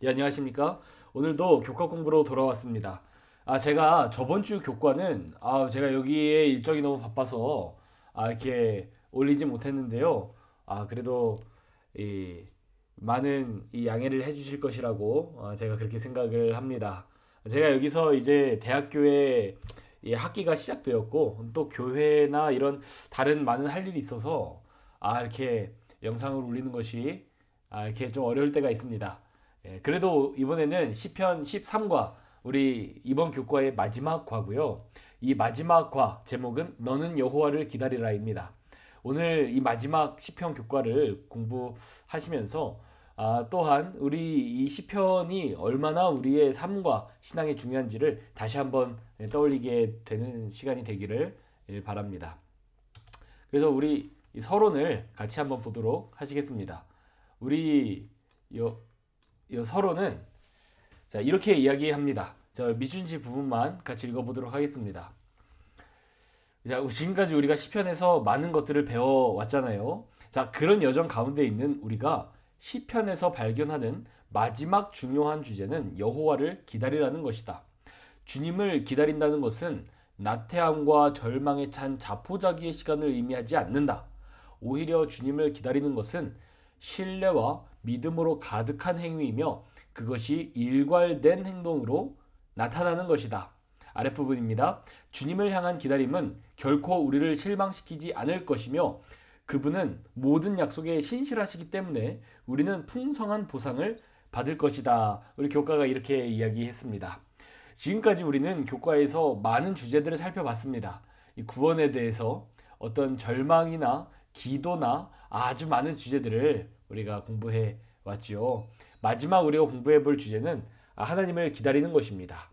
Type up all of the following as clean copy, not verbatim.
예, 안녕하십니까? 오늘도 교과 공부로 돌아왔습니다. 제가 저번 주 교과는 제가 여기에 일정이 너무 바빠서 이렇게 올리지 못했는데요. 그래도 이 많은 이 양해를 해주실 것이라고 제가 그렇게 생각을 합니다. 제가 여기서 이제 대학교에 이 학기가 시작되었고 또 교회나 이런 다른 많은 할 일이 있어서 이렇게 영상을 올리는 것이 이렇게 좀 어려울 때가 있습니다. 그래도 이번에는 시편 13과 우리 이번 교과의 마지막 과고요. 이 마지막 과 제목은 너는 여호와를 기다리라입니다. 오늘 이 마지막 시편 교과를 공부하시면서 또한 우리 이 시편이 얼마나 우리의 삶과 신앙에 중요한지를 다시 한번 떠올리게 되는 시간이 되기를 바랍니다. 그래서 우리 이 서론을 같이 한번 보도록 하시겠습니다. 우리 요, 요 서론은 이렇게 이야기합니다. 미준지 부분만 같이 읽어보도록 하겠습니다. 지금까지 우리가 시편에서 많은 것들을 배워왔잖아요. 그런 여정 가운데 있는 우리가 시편에서 발견하는 마지막 중요한 주제는 여호와를 기다리라는 것이다. 주님을 기다린다는 것은 나태함과 절망에 찬 자포자기의 시간을 의미하지 않는다. 오히려 주님을 기다리는 것은 신뢰와 믿음으로 가득한 행위이며 그것이 일괄된 행동으로 나타나는 것이다. 아랫부분입니다. 주님을 향한 기다림은 결코 우리를 실망시키지 않을 것이며 그분은 모든 약속에 신실하시기 때문에 우리는 풍성한 보상을 받을 것이다. 우리 교과가 이렇게 이야기했습니다. 지금까지 우리는 교과에서 많은 주제들을 살펴봤습니다. 이 구원에 대해서 어떤 절망이나 기도나 아주 많은 주제들을 우리가 공부해 왔지요. 마지막 우리가 공부해 볼 주제는 하나님을 기다리는 것입니다.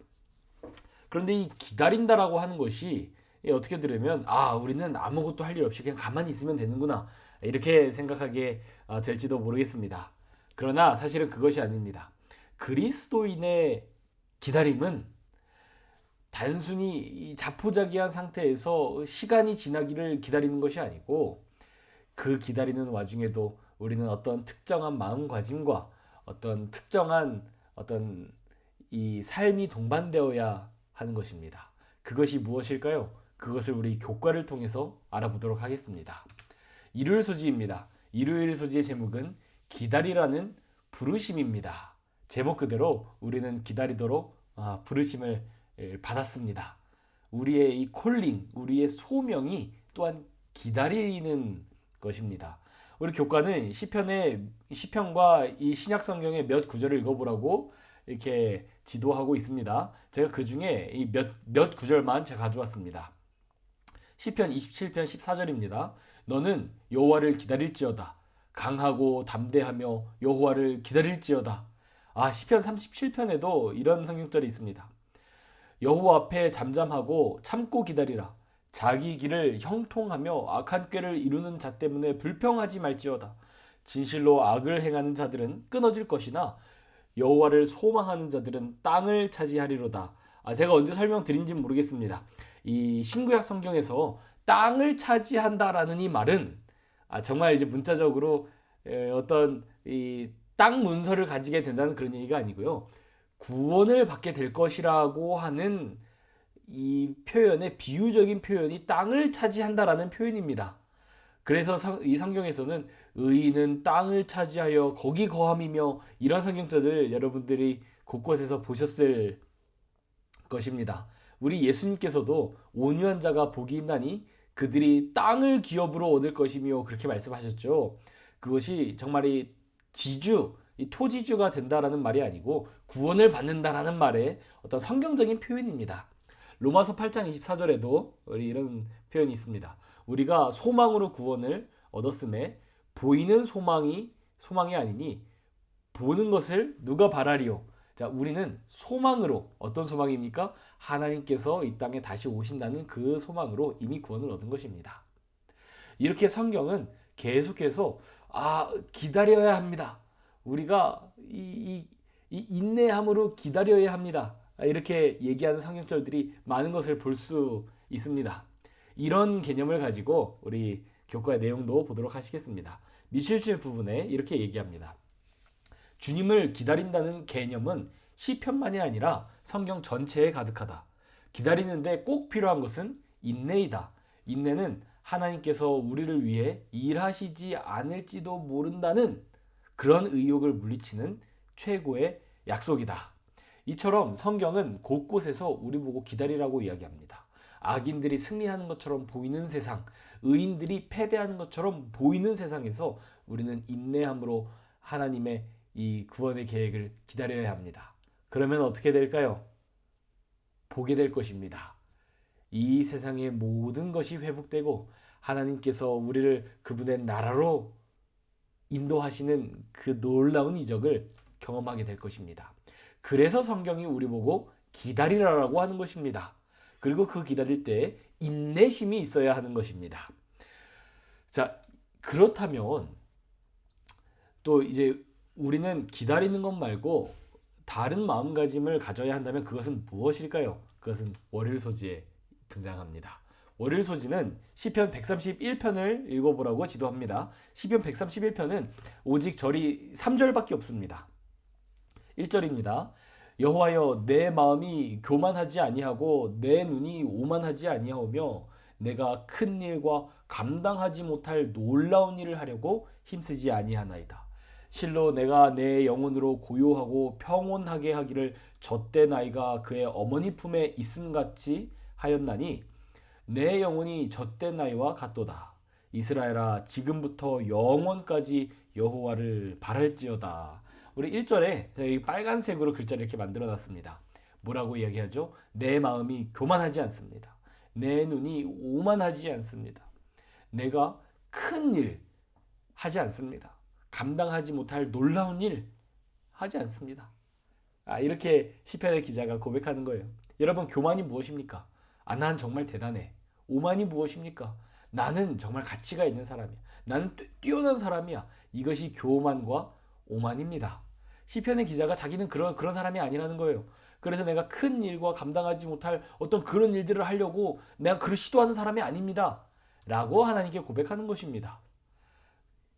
그런데 이 기다린다라고 하는 것이 어떻게 들으면 우리는 아무것도 할 일 없이 그냥 가만히 있으면 되는구나 이렇게 생각하게 될지도 모르겠습니다. 그러나 사실은 그것이 아닙니다. 그리스도인의 기다림은 단순히 이 자포자기한 상태에서 시간이 지나기를 기다리는 것이 아니고 그 기다리는 와중에도 우리는 어떤 특정한 마음가짐과 어떤 특정한 어떤 이 삶이 동반되어야 하는 것입니다. 그것이 무엇일까요? 그것을 우리 교과를 통해서 알아보도록 하겠습니다. 일요일 소지입니다. 일요일 소지의 제목은 기다리라는 부르심입니다. 제목 그대로 우리는 기다리도록 부르심을 받았습니다. 우리의 이 콜링, 우리의 소명이 또한 기다리는 것입니다. 우리 교과는 시편과 이 신약 성경의 몇 구절을 읽어보라고 이렇게 지도하고 있습니다. 제가 그 중에 이 몇 구절만 제가 가져왔습니다. 시편 27편 14절입니다. 너는 여호와를 기다릴지어다. 강하고 담대하며 여호와를 기다릴지어다. 시편 37편에도 이런 성경절이 있습니다. 여호와 앞에 잠잠하고 참고 기다리라. 자기 길을 형통하며 악한 꾀를 이루는 자 때문에 불평하지 말지어다. 진실로 악을 행하는 자들은 끊어질 것이나 여호와를 소망하는 자들은 땅을 차지하리로다. 제가 언제 설명드린지 모르겠습니다. 이 신구약 성경에서 땅을 차지한다라는 이 말은 정말 이제 문자적으로 어떤 이 땅 문서를 가지게 된다는 그런 얘기가 아니고요. 구원을 받게 될 것이라고 하는 이 표현의 비유적인 표현이 땅을 차지한다라는 표현입니다. 그래서 이 성경에서는 의인은 땅을 차지하여 거기 거함이며 이런 성경자들 여러분들이 곳곳에서 보셨을 것입니다. 우리 예수님께서도 온유한 자가 복이 있나니 그들이 땅을 기업으로 얻을 것이며 그렇게 말씀하셨죠. 그것이 정말 이 지주, 이 토지주가 된다라는 말이 아니고 구원을 받는다라는 말의 어떤 성경적인 표현입니다. 로마서 8장 24절에도 우리 이런 표현이 있습니다. 우리가 소망으로 구원을 얻었음에 보이는 소망이 아니니 보는 것을 누가 바라리요? 우리는 소망으로 어떤 소망입니까? 하나님께서 이 땅에 다시 오신다는 그 소망으로 이미 구원을 얻은 것입니다. 이렇게 성경은 계속해서 기다려야 합니다. 우리가 이 인내함으로 기다려야 합니다. 이렇게 얘기하는 성경절들이 많은 것을 볼 수 있습니다. 이런 개념을 가지고 우리 교과의 내용도 보도록 하시겠습니다. 미실실 부분에 이렇게 얘기합니다. 주님을 기다린다는 개념은 시편만이 아니라 성경 전체에 가득하다. 기다리는데 꼭 필요한 것은 인내이다. 인내는 하나님께서 우리를 위해 일하시지 않을지도 모른다는 그런 의욕을 물리치는 최고의 약속이다. 이처럼 성경은 곳곳에서 우리 보고 기다리라고 이야기합니다. 악인들이 승리하는 것처럼 보이는 세상, 의인들이 패배하는 것처럼 보이는 세상에서 우리는 인내함으로 하나님의 이 구원의 계획을 기다려야 합니다. 그러면 어떻게 될까요? 보게 될 것입니다. 이 세상의 모든 것이 회복되고 하나님께서 우리를 그분의 나라로 인도하시는 그 놀라운 이적을 경험하게 될 것입니다. 그래서 성경이 우리 보고 기다리라라고 하는 것입니다. 그리고 그 기다릴 때 인내심이 있어야 하는 것입니다. 자, 그렇다면 또 이제 우리는 기다리는 것 말고 다른 마음가짐을 가져야 한다면 그것은 무엇일까요? 그것은 월요일소지에 등장합니다. 월요일소지는 시편 131편을 읽어보라고 지도합니다. 시편 131편은 오직 절이 3절밖에 없습니다. 1절입니다. 여호와여 내 마음이 교만하지 아니하고 내 눈이 오만하지 아니하오며 내가 큰 일과 감당하지 못할 놀라운 일을 하려고 힘쓰지 아니하나이다. 실로 내가 내 영혼으로 고요하고 평온하게 하기를 젖된 아이가 그의 어머니 품에 있음같이 하였나니 내 영혼이 젖된 아이와 같도다. 이스라엘아 지금부터 영원까지 여호와를 바랄지어다. 우리 1절에 여기 빨간색으로 글자를 이렇게 만들어 놨습니다. 뭐라고 이야기하죠? 내 마음이 교만하지 않습니다. 내 눈이 오만하지 않습니다. 내가 큰 일 하지 않습니다. 감당하지 못할 놀라운 일 하지 않습니다. 이렇게 시편의 기자가 고백하는 거예요. 여러분, 교만이 무엇입니까? 난 정말 대단해. 오만이 무엇입니까? 나는 정말 가치가 있는 사람이야. 나는 뛰어난 사람이야. 이것이 교만과 오만입니다. 시편의 기자가 자기는 그런 사람이 아니라는 거예요. 그래서 내가 큰 일과 감당하지 못할 어떤 그런 일들을 하려고 내가 그를 시도하는 사람이 아닙니다. 라고 하나님께 고백하는 것입니다.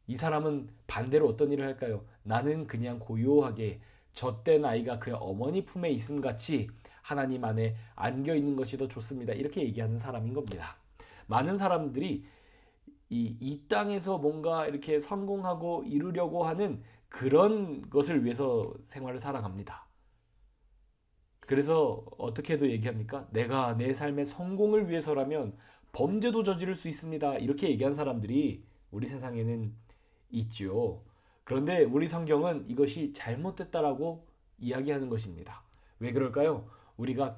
이 사람은 반대로 어떤 일을 할까요? 나는 그냥 고요하게 젖된 아이가 그의 어머니 품에 있음같이 하나님 안에 안겨 있는 것이 더 좋습니다. 이렇게 얘기하는 사람인 겁니다. 많은 사람들이 이 땅에서 뭔가 이렇게 성공하고 이루려고 하는 그런 것을 위해서 생활을 살아갑니다. 그래서 어떻게도 얘기합니까? 내가 내 삶의 성공을 위해서라면 범죄도 저지를 수 있습니다. 이렇게 얘기한 사람들이 우리 세상에는 있죠. 그런데 우리 성경은 이것이 잘못됐다라고 이야기하는 것입니다. 왜 그럴까요? 우리가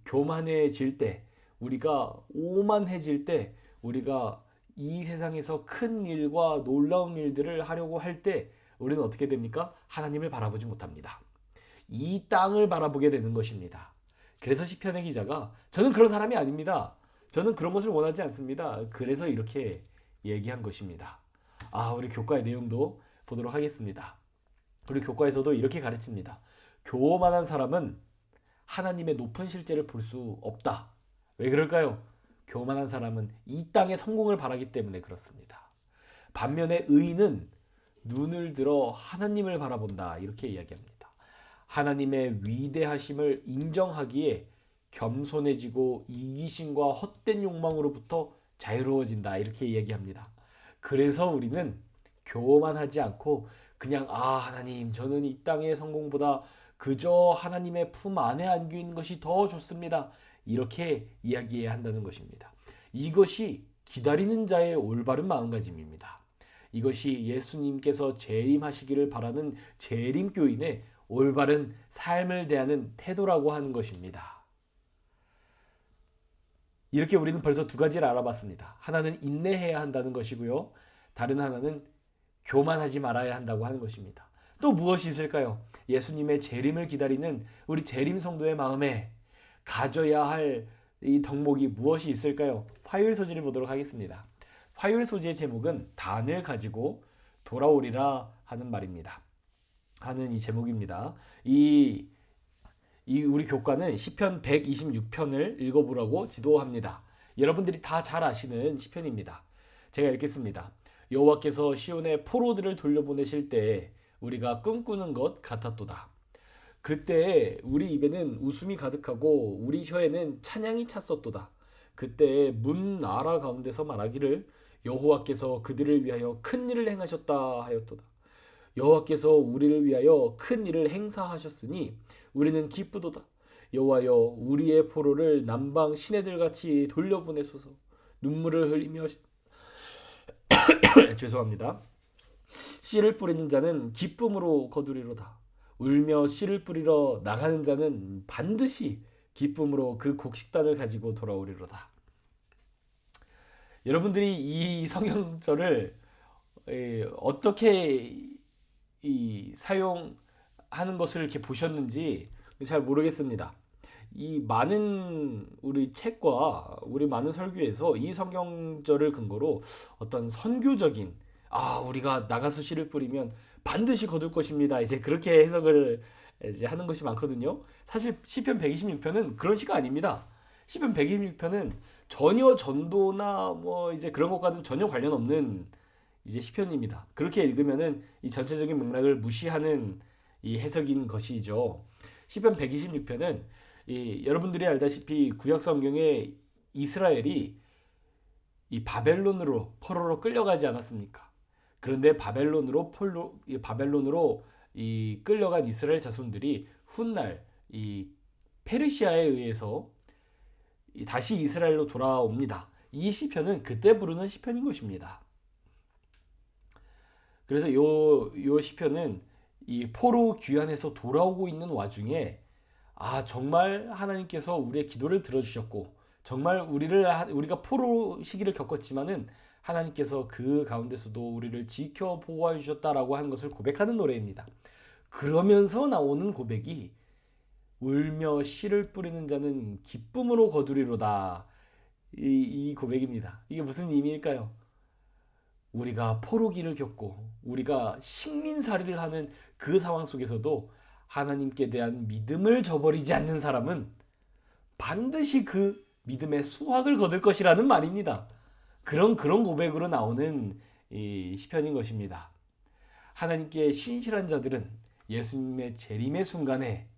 교만해질 때, 우리가 오만해질 때, 우리가 이 세상에서 큰 일과 놀라운 일들을 하려고 할 때 우리는 어떻게 됩니까? 하나님을 바라보지 못합니다. 이 땅을 바라보게 되는 것입니다. 그래서 시편의 기자가 저는 그런 사람이 아닙니다. 저는 그런 것을 원하지 않습니다. 그래서 이렇게 얘기한 것입니다. 우리 교과의 내용도 보도록 하겠습니다. 우리 교과에서도 이렇게 가르칩니다. 교만한 사람은 하나님의 높은 실제를 볼 수 없다. 왜 그럴까요? 교만한 사람은 이 땅의 성공을 바라기 때문에 그렇습니다. 반면에 의인은 눈을 들어 하나님을 바라본다. 이렇게 이야기합니다. 하나님의 위대하심을 인정하기에 겸손해지고 이기심과 헛된 욕망으로부터 자유로워진다. 이렇게 이야기합니다. 그래서 우리는 교만하지 않고 그냥 하나님 저는 이 땅의 성공보다 그저 하나님의 품 안에 안겨 있는 것이 더 좋습니다. 이렇게 이야기해야 한다는 것입니다. 이것이 기다리는 자의 올바른 마음가짐입니다. 이것이 예수님께서 재림하시기를 바라는 재림교인의 올바른 삶을 대하는 태도라고 하는 것입니다. 이렇게 우리는 벌써 두 가지를 알아봤습니다. 하나는 인내해야 한다는 것이고요. 다른 하나는 교만하지 말아야 한다고 하는 것입니다. 또 무엇이 있을까요? 예수님의 재림을 기다리는 우리 재림 성도의 마음에 가져야 할 이 덕목이 무엇이 있을까요? 화요일 소지를 보도록 하겠습니다. 화요일 소지의 제목은 단을 가지고 돌아오리라 하는 말입니다. 하는 이 제목입니다. 이 우리 교과는 시편 126편을 읽어보라고 지도합니다. 여러분들이 다 잘 아시는 시편입니다. 제가 읽겠습니다. 여호와께서 시온에 포로들을 돌려보내실 때 우리가 꿈꾸는 것 같았도다. 그때 우리 입에는 웃음이 가득하고 우리 혀에는 찬양이 찼었도다. 그때 문 나라 가운데서 말하기를 여호와께서 그들을 위하여 큰 일을 행하셨다 하였도다. 여호와께서 우리를 위하여 큰 일을 행사하셨으니 우리는 기쁘도다. 여호와여 우리의 포로를 남방 시내들같이 돌려보내소서. 눈물을 흘리며 죄송합니다. 씨를 뿌리는 자는 기쁨으로 거두리로다. 울며 씨를 뿌리러 나가는 자는 반드시 기쁨으로 그 곡식단을 가지고 돌아오리로다. 여러분들이 이 성경절을 어떻게 사용하는 것을 이렇게 보셨는지 잘 모르겠습니다. 이 많은 우리 책과 우리 많은 설교에서 이 성경절을 근거로 어떤 선교적인 우리가 나가서 씨를 뿌리면 반드시 거둘 것입니다. 이제 그렇게 해석을 이제 하는 것이 많거든요. 사실 시편 126편은 그런 시가 아닙니다. 시편 126편은 전혀 전도나 뭐 이제 그런 것과는 전혀 관련 없는 이제 시편입니다. 그렇게 읽으면은 이 전체적인 맥락을 무시하는 이 해석인 것이죠. 시편 126편은 여러분들이 알다시피 구약 성경에 이스라엘이 이 바벨론으로 포로로 끌려가지 않았습니까? 그런데 바벨론으로 이 끌려간 이스라엘 자손들이 훗날 이 페르시아에 의해서 다시 이스라엘로 돌아옵니다. 이 시편은 그때 부르는 시편인 것입니다. 그래서 요 시편은 이 포로 귀환에서 돌아오고 있는 와중에 정말 하나님께서 우리의 기도를 들어주셨고 정말 우리가 포로 시기를 겪었지만은 하나님께서 그 가운데서도 우리를 지켜 보호해 주셨다라고 하는 것을 고백하는 노래입니다. 그러면서 나오는 고백이 울며 씨를 뿌리는 자는 기쁨으로 거두리로다. 이 고백입니다. 이게 무슨 의미일까요? 우리가 포로기를 겪고 우리가 식민살이를 하는 그 상황 속에서도 하나님께 대한 믿음을 저버리지 않는 사람은 반드시 그 믿음의 수확을 거둘 것이라는 말입니다. 그런 고백으로 나오는 이 시편인 것입니다. 하나님께 신실한 자들은 예수님의 재림의 순간에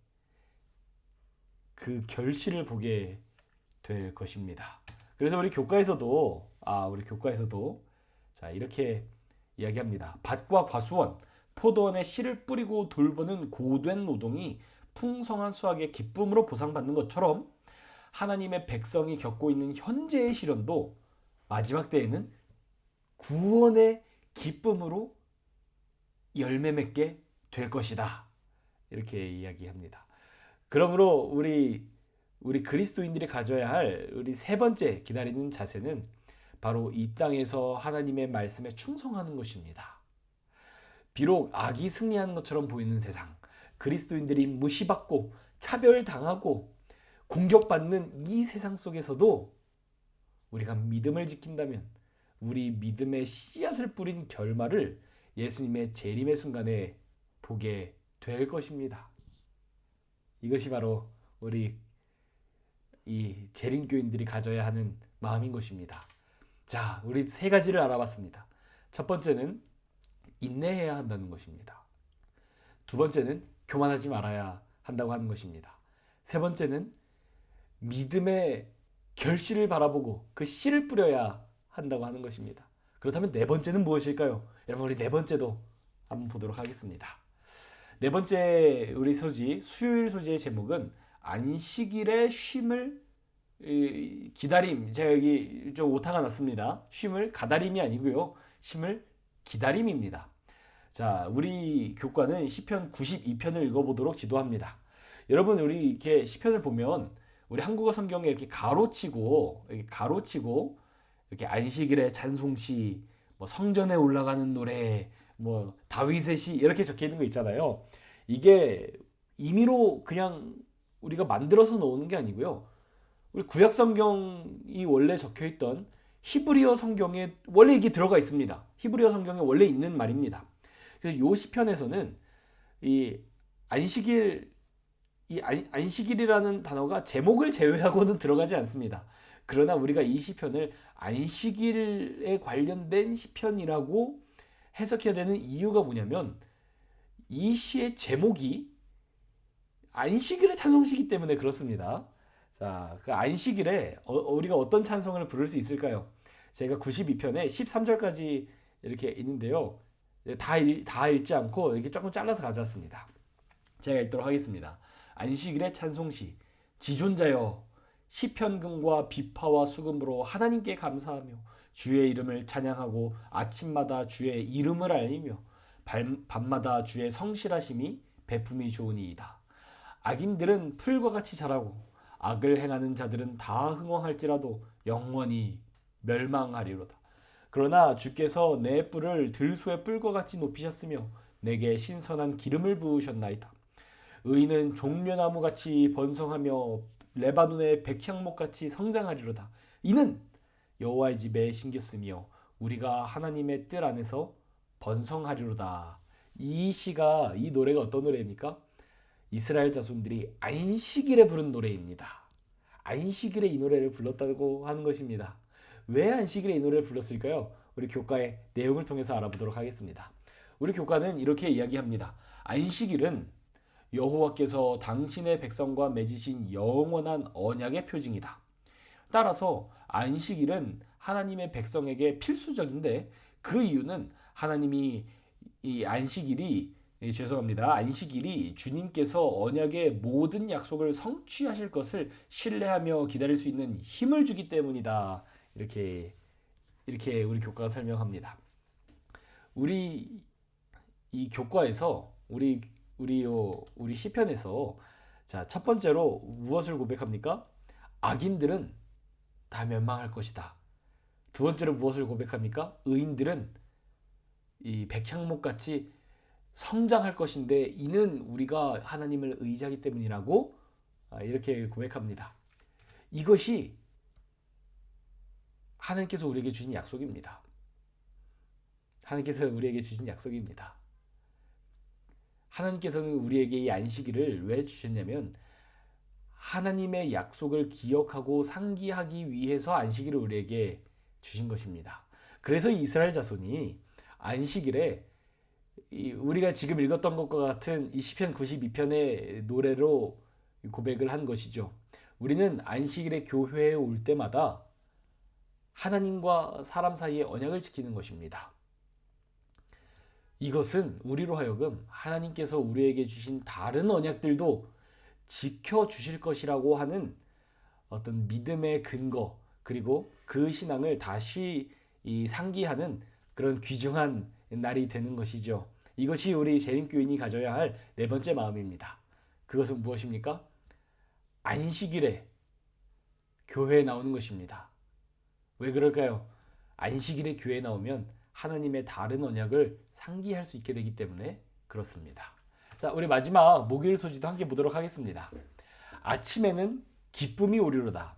그 결실을 보게 될 것입니다. 그래서 우리 교과에서도 자 이렇게 이야기합니다. 밭과 과수원, 포도원에 씨를 뿌리고 돌보는 고된 노동이 풍성한 수확의 기쁨으로 보상받는 것처럼 하나님의 백성이 겪고 있는 현재의 시련도 마지막 때에는 구원의 기쁨으로 열매 맺게 될 것이다. 이렇게 이야기합니다. 그러므로 우리 그리스도인들이 가져야 할 우리 세 번째 기다리는 자세는 바로 이 땅에서 하나님의 말씀에 충성하는 것입니다. 비록 악이 승리하는 것처럼 보이는 세상, 그리스도인들이 무시받고 차별당하고 공격받는 이 세상 속에서도 우리가 믿음을 지킨다면 우리 믿음의 씨앗을 뿌린 결말을 예수님의 재림의 순간에 보게 될 것입니다. 이것이 바로 우리 이 재림교인들이 가져야 하는 마음인 것입니다. 자, 우리 세 가지를 알아봤습니다. 첫 번째는 인내해야 한다는 것입니다. 두 번째는 교만하지 말아야 한다고 하는 것입니다. 세 번째는 믿음의 결실을 바라보고 그 씨를 뿌려야 한다고 하는 것입니다. 그렇다면 네 번째는 무엇일까요? 여러분 우리 네 번째도 한번 보도록 하겠습니다. 네 번째 우리 수요일 소지의 제목은 안식일의 쉼을 기다림. 제가 여기 좀 오타가 났습니다. 쉼을 가다림이 아니고요. 쉼을 기다림입니다. 자, 우리 교과는 시편 92편을 읽어보도록 지도합니다. 여러분 우리 이렇게 시편을 보면 우리 한국어 성경에 이렇게 가로치고 이렇게 안식일의 찬송시, 뭐 성전에 올라가는 노래, 뭐 다윗의 시 이렇게 적혀 있는 거 있잖아요. 이게 임의로 그냥 우리가 만들어서 놓는 게 아니고요. 우리 구약 성경이 원래 적혀 있던 히브리어 성경에 원래 이게 들어가 있습니다. 히브리어 성경에 원래 있는 말입니다. 그래서 요 시편에서는 이 안식일이라는 단어가 제목을 제외하고는 들어가지 않습니다. 그러나 우리가 이 시편을 안식일에 관련된 시편이라고 해석해야 되는 이유가 뭐냐면 이 시의 제목이 안식일의 찬송시이기 때문에 그렇습니다. 자, 그 안식일에 우리가 어떤 찬송을 부를 수 있을까요? 제가 92편에 13절까지 이렇게 있는데요. 다 읽지 않고 이렇게 조금 잘라서 가져왔습니다. 제가 읽도록 하겠습니다. 안식일의 찬송시. 지존자여, 시편금과 비파와 수금으로 하나님께 감사하며 주의 이름을 찬양하고 아침마다 주의 이름을 알리며 밤마다 주의 성실하심이 베품이 좋으니이다. 악인들은 풀과 같이 자라고 악을 행하는 자들은 다 흥왕할지라도 영원히 멸망하리로다. 그러나 주께서 내 뿔을 들소의 뿔과 같이 높이셨으며 내게 신선한 기름을 부으셨나이다. 의인은 종려나무같이 번성하며 레바논의 백향목같이 성장하리로다. 이는 여호와의 집에 심겼으며 우리가 하나님의 뜰 안에서 번성하리로다. 이 노래가 어떤 노래입니까? 이스라엘 자손들이 안식일에 부른 노래입니다. 안식일에 이 노래를 불렀다고 하는 것입니다. 왜 안식일에 이 노래를 불렀을까요? 우리 교과의 내용을 통해서 알아보도록 하겠습니다. 우리 교과는 이렇게 이야기합니다. 안식일은 여호와께서 당신의 백성과 맺으신 영원한 언약의 표징이다. 따라서 안식일은 하나님의 백성에게 필수적인데 그 이유는 하나님이 이 안식일이 주님께서 언약의 모든 약속을 성취하실 것을 신뢰하며 기다릴 수 있는 힘을 주기 때문이다. 이렇게 우리 교과가 설명합니다. 우리 이 교과에서 우리 시편에서 자, 첫 번째로 무엇을 고백합니까? 악인들은 다 멸망할 것이다. 두 번째로 무엇을 고백합니까? 의인들은 이 백향목 같이 성장할 것인데 이는 우리가 하나님을 의지하기 때문이라고 이렇게 고백합니다. 이것이 하나님께서 우리에게 주신 약속입니다. 하나님께서 우리에게 주신 약속입니다. 하나님께서는 우리에게 이 안식일을 왜 주셨냐면 하나님의 약속을 기억하고 상기하기 위해서 안식일을 우리에게 주신 것입니다. 그래서 이스라엘 자손이 안식일에 우리가 지금 읽었던 것과 같은 이 시편 92편의 노래로 고백을 한 것이죠. 우리는 안식일에 교회에 올 때마다 하나님과 사람 사이의 언약을 지키는 것입니다. 이것은 우리로 하여금 하나님께서 우리에게 주신 다른 언약들도 지켜주실 것이라고 하는 어떤 믿음의 근거, 그리고 그 신앙을 다시 상기하는 그런 귀중한 날이 되는 것이죠. 이것이 우리 재림교인이 가져야 할 네 번째 마음입니다. 그것은 무엇입니까? 안식일에 교회에 나오는 것입니다. 왜 그럴까요? 안식일에 교회에 나오면 하나님의 다른 언약을 상기할 수 있게 되기 때문에 그렇습니다. 자, 우리 마지막 목요일 소식도 함께 보도록 하겠습니다. 아침에는 기쁨이 오리로다.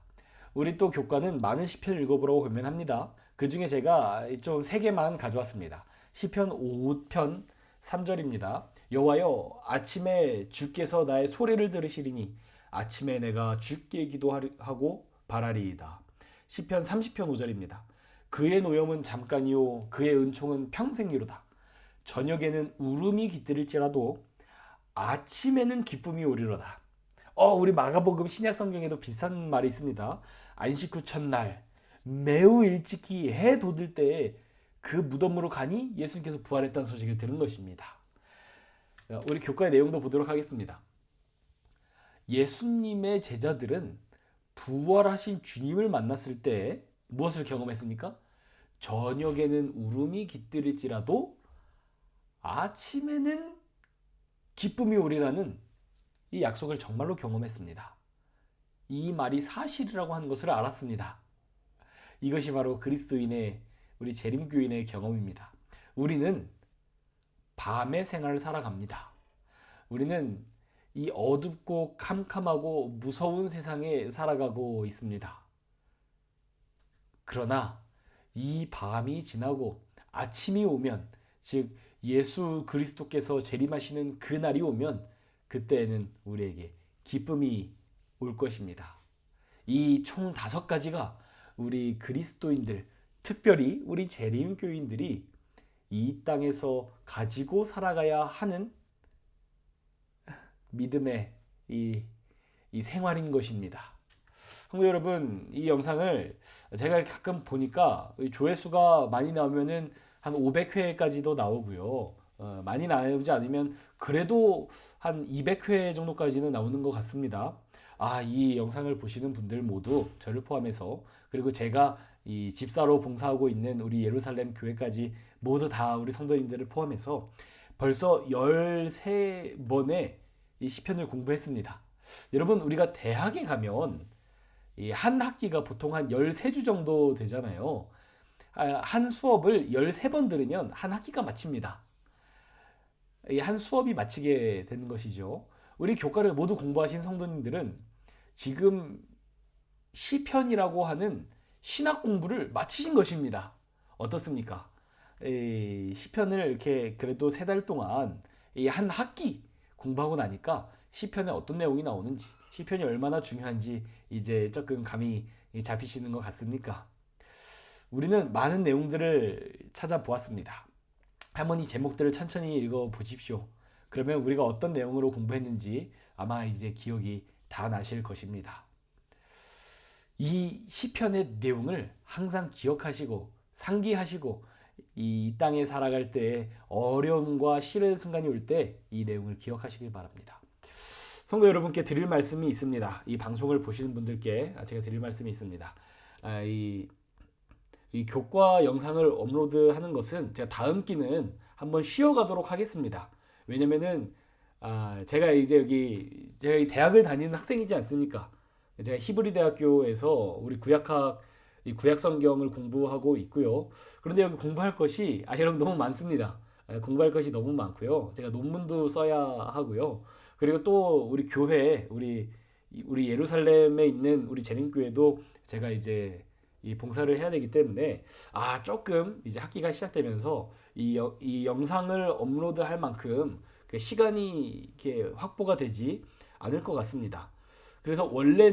우리 또 교과는 많은 시편을 읽어보라고 권면합니다. 그 중에 제가 좀 3개만 가져왔습니다. 시편 5편 3절입니다. 여호와여, 아침에 주께서 나의 소리를 들으시리니 아침에 내가 주께 기도하고 바라리이다. 시편 30편 5절입니다. 그의 노염은 잠깐이요 그의 은총은 평생이로다. 저녁에는 울음이 깃들일지라도 아침에는 기쁨이 오리로다. 우리 마가복음 신약 성경에도 비슷한 말이 있습니다. 안식 후 첫날 매우 일찍이 해 돋을 때에 그 무덤으로 가니 예수님께서 부활했다는 소식을 들은 것입니다. 우리 교과의 내용도 보도록 하겠습니다. 예수님의 제자들은 부활하신 주님을 만났을 때 무엇을 경험했습니까? 저녁에는 울음이 깃들일지라도 아침에는 기쁨이 오리라는 이 약속을 정말로 경험했습니다. 이 말이 사실이라고 하는 것을 알았습니다. 이것이 바로 그리스도인의 우리 재림교인의 경험입니다. 우리는 밤의 생활을 살아갑니다. 우리는 이 어둡고 캄캄하고 무서운 세상에 살아가고 있습니다. 그러나 이 밤이 지나고 아침이 오면, 즉 예수 그리스도께서 재림하시는 그 날이 오면 그때에는 우리에게 기쁨이 올 것입니다. 이 총 5가지가 우리 그리스도인들, 특별히 우리 재림교인들이 이 땅에서 가지고 살아가야 하는 믿음의 이 생활인 것입니다. 성도 여러분, 이 영상을 제가 가끔 보니까 조회수가 많이 나오면은 한 500회까지도 나오고요. 많이 나오지 않으면 그래도 한 200회 정도까지는 나오는 것 같습니다. 이 영상을 보시는 분들 모두 저를 포함해서, 그리고 제가 이 집사로 봉사하고 있는 우리 예루살렘 교회까지 모두 다 우리 성도님들을 포함해서 벌써 13번의 이 시편을 공부했습니다. 여러분, 우리가 대학에 가면 이 한 학기가 보통 한 13주 정도 되잖아요. 한 수업을 13번 들으면 한 학기가 마칩니다. 이 한 수업이 마치게 되는 것이죠. 우리 교과를 모두 공부하신 성도님들은 지금 시편이라고 하는 신학 공부를 마치신 것입니다. 어떻습니까? 이 시편을 이렇게 그래도 3달 동안 이 한 학기 공부하고 나니까 시편에 어떤 내용이 나오는지, 시편이 얼마나 중요한지 이제 조금 감이 잡히시는 것 같습니까? 우리는 많은 내용들을 찾아보았습니다. 한번 이 제목들을 천천히 읽어 보십시오. 그러면 우리가 어떤 내용으로 공부했는지 아마 이제 기억이 다 나실 것입니다. 이 시편의 내용을 항상 기억하시고 상기하시고 이 땅에 살아갈 때 어려움과 시련의 순간이 올 때 이 내용을 기억하시길 바랍니다. 성도 여러분께 드릴 말씀이 있습니다. 이 방송을 보시는 분들께 제가 드릴 말씀이 있습니다. 이 교과 영상을 업로드하는 것은 제가 다음 기는 한번 쉬어가도록 하겠습니다. 왜냐면은 제가 이제 제가 이 대학을 다니는 학생이지 않습니까? 제가 히브리 대학교에서 우리 이 구약 성경을 공부하고 있고요. 그런데 여기 공부할 것이 여러분 너무 많습니다. 공부할 것이 너무 많고요. 제가 논문도 써야 하고요. 그리고 또 우리 교회, 우리 예루살렘에 있는 우리 재림교회도 제가 이제 이 봉사를 해야 되기 때문에 조금 이제 학기가 시작되면서 이 영상을 업로드할 만큼 시간이 이렇게 확보가 되지 않을 것 같습니다. 그래서 원래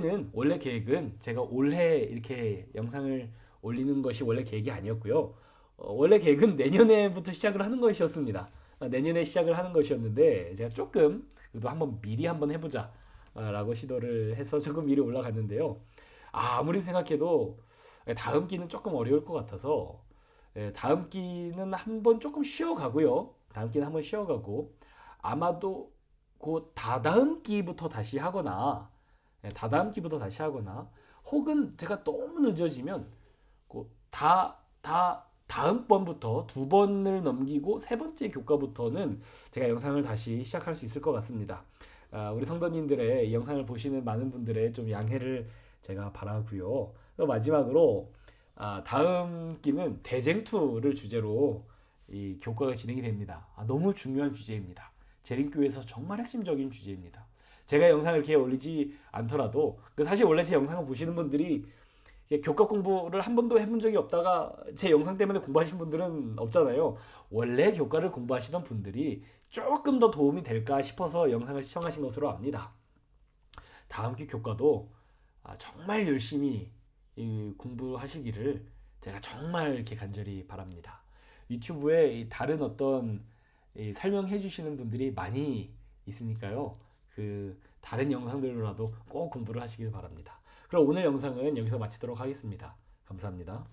계획은 제가 올해 이렇게 영상을 올리는 것이 원래 계획이 아니었고요. 원래 계획은 내년에부터 시작을 하는 것이었습니다. 내년에 시작을 하는 것이었는데 제가 조금 그래도 미리 한번 해보자 라고 시도를 해서 조금 미리 올라갔는데요. 아무리 생각해도 다음 기는 조금 어려울 것 같아서 다음 기는 한번 조금 쉬어가고요. 다음 기는 한번 쉬어가고 아마도 그 다다음 기부터 다시 하거나 혹은 제가 너무 늦어지면 다음 번부터 2번을 넘기고 3번째 교과부터는 제가 영상을 다시 시작할 수 있을 것 같습니다. 우리 성도님들의 이 영상을 보시는 많은 분들의 좀 양해를 제가 바라고요. 마지막으로 다음 기는 대쟁투를 주제로 이 교과가 진행이 됩니다. 너무 중요한 주제입니다. 재림교회에서 정말 핵심적인 주제입니다. 제가 영상을 이렇게 올리지 않더라도 사실 원래 제 영상을 보시는 분들이 교과 공부를 한 번도 해본 적이 없다가 제 영상 때문에 공부하신 분들은 없잖아요. 원래 교과를 공부하시던 분들이 조금 더 도움이 될까 싶어서 영상을 시청하신 것으로 압니다. 다음 기 교과도 정말 열심히 공부하시기를 제가 정말 이렇게 간절히 바랍니다. 유튜브에 다른 어떤 설명해 주시는 분들이 많이 있으니까요. 그 다른 영상들로라도 꼭 공부를 하시길 바랍니다. 그럼 오늘 영상은 여기서 마치도록 하겠습니다. 감사합니다.